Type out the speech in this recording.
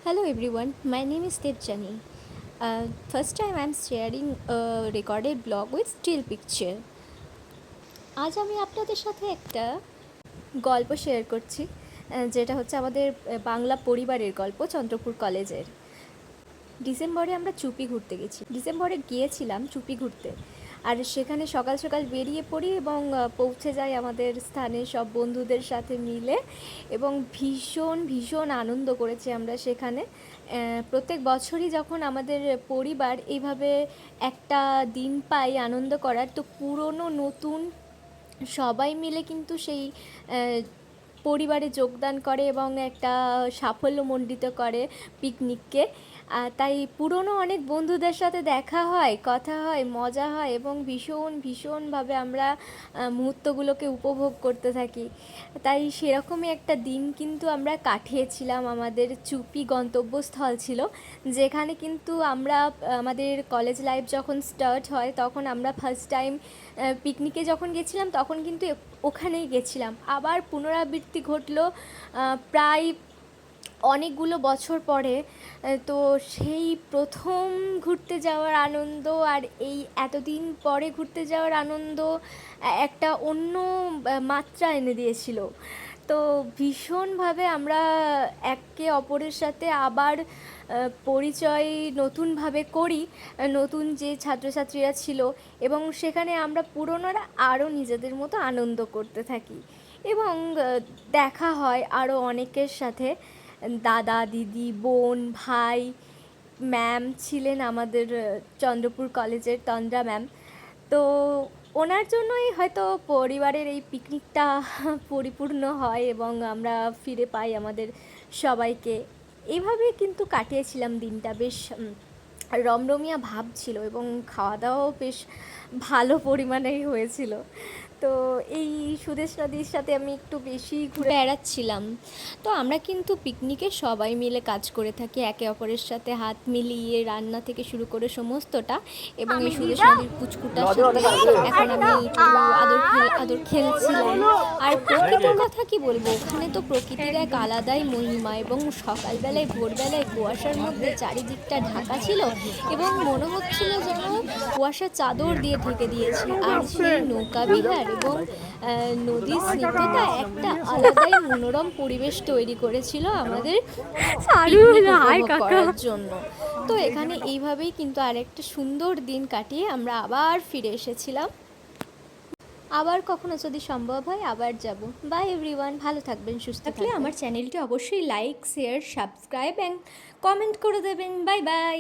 Hello everyone, my name is Tejani. First time I'm sharing a recorded blog with still picture. আজ আমি আপনাদের সাথে একটা গল্প শেয়ার করছি, যেটা হচ্ছে আমাদের বাংলা পরিবারের গল্প চন্দ্রপুর কলেজের। ডিসেম্বরে আমরা চুপি ঘুরতে গিয়েছিলাম চুপি ঘুরতে। আর সেখানে সকাল সকাল বেরিয়ে পড়ি এবং পৌঁছে যাই আমাদের স্থানে সব বন্ধুদের সাথে মিলে, এবং ভীষণ ভীষণ আনন্দ করেছি আমরা সেখানে। প্রত্যেক বছরই যখন আমাদের পরিবার এইভাবে একটা দিন পাই আনন্দ করার, তো পুরনো নতুন সবাই মিলে কিন্তু সেই পরিবারে যোগদান করে এবং একটা সাফল্যমণ্ডিত করে পিকনিককে। তাই পুরনো অনেক বন্ধুদের সাথে দেখা হয়, কথা হয়, মজা হয় এবং ভীষণ ভীষণভাবে আমরা মুহূর্তগুলোকে উপভোগ করতে থাকি। তাই সেরকমই একটা দিন কিন্তু আমরা কাটিয়েছিলাম। আমাদের চুপি গন্তব্যস্থল ছিল, যেখানে কিন্তু আমরা আমাদের কলেজ লাইফ যখন স্টার্ট হয় তখন আমরা ফার্স্ট টাইম পিকনিকে যখন গেছিলাম তখন কিন্তু ওখানেই গেছিলাম। আবার পুনরাবৃত্তি ঘটলো প্রায় অনেকগুলো বছর পরে। তো সেই প্রথম ঘুরতে যাওয়ার আনন্দ আর এই এতদিন পরে ঘুরতে যাওয়ার আনন্দ একটা অন্য মাত্রা এনে দিয়েছিল। তো ভীষণভাবে আমরা একে অপরের সাথে আবার পরিচয় নতুনভাবে করি, নতুন যে ছাত্রছাত্রীরা ছিল, এবং সেখানে আমরা পুরনোরা আরও নিজেদের মতো আনন্দ করতে থাকি এবং দেখা হয় আরও অনেকের সাথে। দাদা দিদি বোন ভাই, ম্যাম ছিলেন আমাদের চন্দ্রপুর কলেজের তন্দ্রা ম্যাম। তো ওনার জন্যই হয়তো পরিবারের এই পিকনিকটা পরিপূর্ণ হয় এবং আমরা ফিরে পাই আমাদের সবাইকে। এইভাবে কিন্তু কাটিয়েছিলাম দিনটা, বেশ রমরমিয়া ভাব ছিল এবং খাওয়া দাওয়াও বেশ ভালো পরিমাণেই হয়েছিল। তো এই সুদেশ নদীর সাথে আমি একটু বেশি ঘুরে বেড়াচ্ছিলাম। তো আমরা কিন্তু পিকনিকে সবাই মিলে কাজ করে থাকি, একে অপরের সাথে হাত মিলিয়ে রান্না থেকে শুরু করে সমস্তটা। এবং এই সুদেশ নদীর পুচকুটার সাথে এখন আমি একটু আদর খেলছিলাম। আর প্রকৃতির কথা কি বলবো, ওখানে তো প্রকৃতির এক আলাদাই মহিমা। এবং সকালবেলায় ভোরবেলায় কুয়াশার মধ্যে চারিদিকটা ঢাকা ছিল এবং মনে হচ্ছিল যেন কুয়াশার চাদর দিয়ে ঢেকে দিয়েছে। আর সেই নৌকা বিহার এবং নদীর স্নিগ্ধতা একটা আলাদাই মনোরম পরিবেশ তৈরি করেছিল আমাদের উপভোগ করার জন্য। তো এখানে এইভাবেই কিন্তু আরেকটা সুন্দর দিন কাটিয়ে আমরা আবার ফিরে এসেছিলাম। আবার কখনো যদি সম্ভব হয় আবার যাব। বাই এভরিওয়ান, ভালো থাকবেন, সুস্থ থাকলে আমার চ্যানেলটি অবশ্যই like share subscribe and comment করে দেবেন। Bye bye.